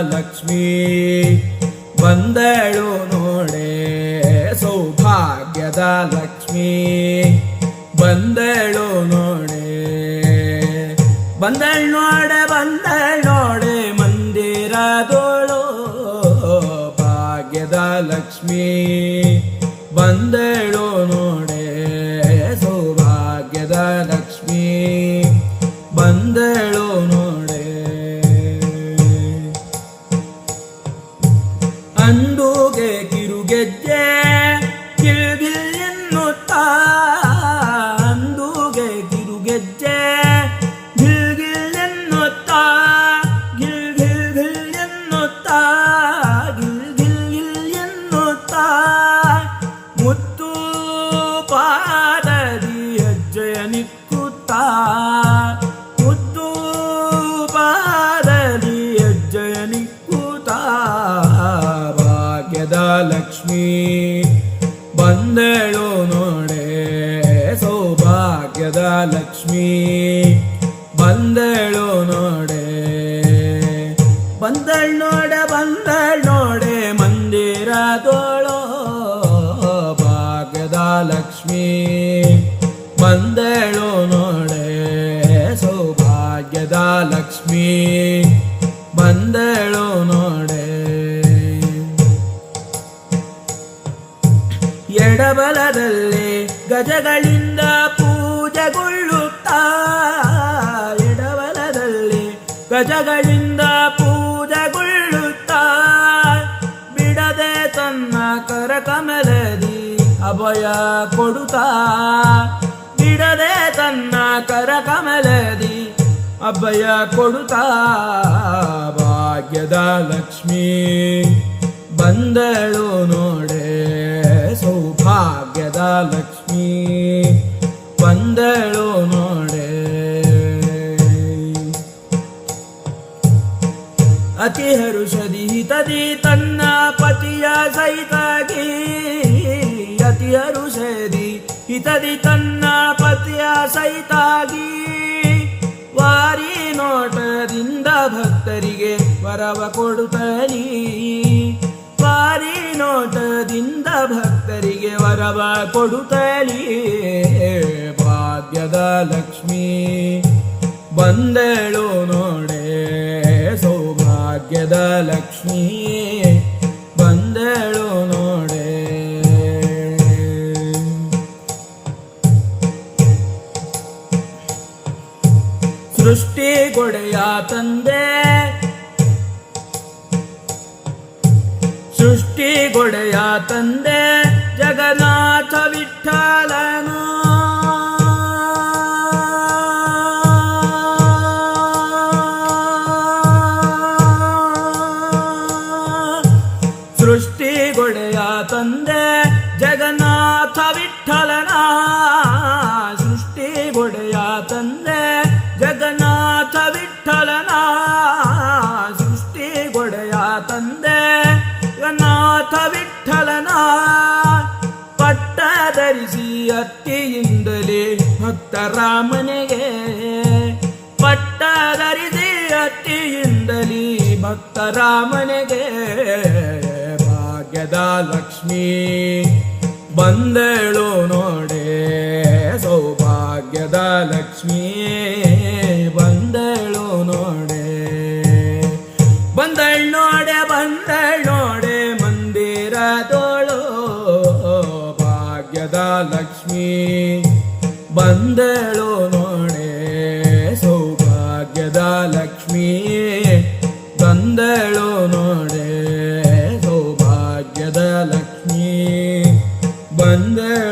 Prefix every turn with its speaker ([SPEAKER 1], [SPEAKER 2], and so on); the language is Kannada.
[SPEAKER 1] ಲಕ್ಷ್ಮೀ ಬಂದಳು ನೋಡೆ ಸೌಭಾಗ್ಯದ ಲಕ್ಷ್ಮೀ ಬಂದಳು ನೋಡೆ ಬಂದಳ್ ನೋಡೆ ಮಂದಿರದೋಳು ಭಾಗ್ಯದ ಲಕ್ಷ್ಮೀ ಬಂದಳು ನೋಡೆ ಸೌಭಾಗ್ಯದ ಲಕ್ಷ್ಮೀ ಬಂದಳು ನೋಡೆ ಅಂದುಗೆ ಕಿರುಗೆಜ್ಜೆ ಗಿಲ್ಗಿಲ್ ಎನ್ನುತ್ತಾ ಅಂದುಗೆ ಕಿರುಗೆಜ್ಜೆ ಗಿಲ್ಗಿಲ್ ಎನ್ನುತ್ತಾ ಗಿಲ್ ಗಿಲ್ ಗಿಲ್ ಎನ್ನುತ್ತಾ ಗಿಲ್ ಗಿಲ್ ಗಿಲ್ ಎನ್ನುತ್ತಾ ಮುತ್ತು ಪಾದದಿ ಹೆಜ್ಜೆಯ ನಿಕ್ಕುತ್ತಾ ಮುತ್ತು ಪಾದದಿ ಹೆಜ್ಜೆಯ ನಿಕ್ಕುತ್ತಾ ಭಾಗ್ಯದ ಲಕ್ಷ್ಮೀ ಬಂದಳು ನೋಡೆ ಸೌಭಾಗ್ಯದ ಲಕ್ಷ್ಮೀ ಬಂದಳು ನೋಡೆ ಬಂದಳ್ ನೋಡೆ ಮಂದಿರದೋಳು ಭಾಗ್ಯದ ಲಕ್ಷ್ಮೀ ಬಂದಳು ನೋಡೆ ಸೌಭಾಗ್ಯದ ಲಕ್ಷ್ಮೀ ಬಂದಳು ನೋಡೆ ಎಡಬಲದಲ್ಲಿ ಗಜಗಳಿಂದ ಪೂಜೆಗೊಳ್ಳುತ್ತಾ ಎಡಬಲದಲ್ಲಿ ಗಜಗಳಿಂದ ಪೂಜೆಗೊಳ್ಳುತ್ತಾ ಬಿಡದೆ ತನ್ನ ಕರಕಮಲದಿ ಅಭಯ ಕೊಡುತ್ತಾ ಬಿಡದೆ ತನ್ನ ಕರಕಮಲದಿ ಅಭಯ ಕೊಡುತ್ತಾ ಭಾಗ್ಯದ ಲಕ್ಷ್ಮೀ ಬಂದಳು ನೋಡೆ ಸೌಭಾಗ್ಯದ ಲಕ್ಷ್ಮೀ ಬಂದಳು ನೋಡೆ ಅತಿ ಹರುಷದಿ ಹಿತದಿ ತನ್ನ ಪತಿಯ ಸಹಿತಾಗಿ ಅತಿ ಹರುಷದಿ ಹಿತದಿ ತನ್ನ ಪತಿಯ ಸಹಿತಾಗಿ ವಾರಿ ನೋಟದಿಂದ ಭಕ್ತರಿಗೆ ವರವ ಕೊಡುತ್ತಲೀ ವಾರಿ ನೋಟದಿಂದ ಭಕ್ತರಿಗೆ ವರವ ಕೊಡುತ್ತಲೀ ಭಾಗ್ಯದ ಲಕ್ಷ್ಮೀ ಬಂದಳು ನೋಡೆ ಸೌಭಾಗ್ಯದ ಲಕ್ಷ್ಮೀ ಬಂದಳು ನೋಡೆ ಸೃಷ್ಟಿ ಗೊಡೆಯ ತಂದೆ ಸೃಷ್ಟಿ ಗೊಡೆಯ ತಂದೆ ಜಗನ್ನಾಥ ವಿಠಲನು ಸೃಷ್ಟಿ ಗೊಡೆಯ ತಂದೆ ಜಗನ್ನಾಥ ವಿಠಲನ ಸೃಷ್ಟಿ ಗೊಡೆಯ ತಂದೆ ಜಗನ್ನಾಥ ವಿಠಲನ ಸೃಷ್ಟಿ ಗೊಡೆಯ ತಂದೆ ಜಗನ್ನಾಥ ವಿಠಲನ ಪಟ್ಟ ಧರಿಸಿ ಅತ್ತಿಯಿಂದಲೇ ಭಕ್ತರ ಮನೆಗೆ ಪಟ್ಟ ಧರಿಸಿ ಅತ್ತಿಯಿಂದಲೇ ಭಕ್ತರ ಮನೆಗೆ ಭಾಗ್ಯದ ಲಕ್ಷ್ಮೀ ಬಂದಳು ನೋಡೆ ಸೌಭಾಗ್ಯದ ಲಕ್ಷ್ಮೀ ಬಂದಳು ನೋಡೆ ಬಂದಳ್ ನೋಡೆ ಮಂದಿರದೋಳು ಭಾಗ್ಯದ ಲಕ್ಷ್ಮೀ ಬಂದಳು ನೋಡೆ ಸೌಭಾಗ್ಯದ ಲಕ್ಷ್ಮೀ ಬಂದಳು ನೋಡೆ ಸೌಭಾಗ್ಯದ ಲಕ್ಷ್ಮೀ ಬಂದಳು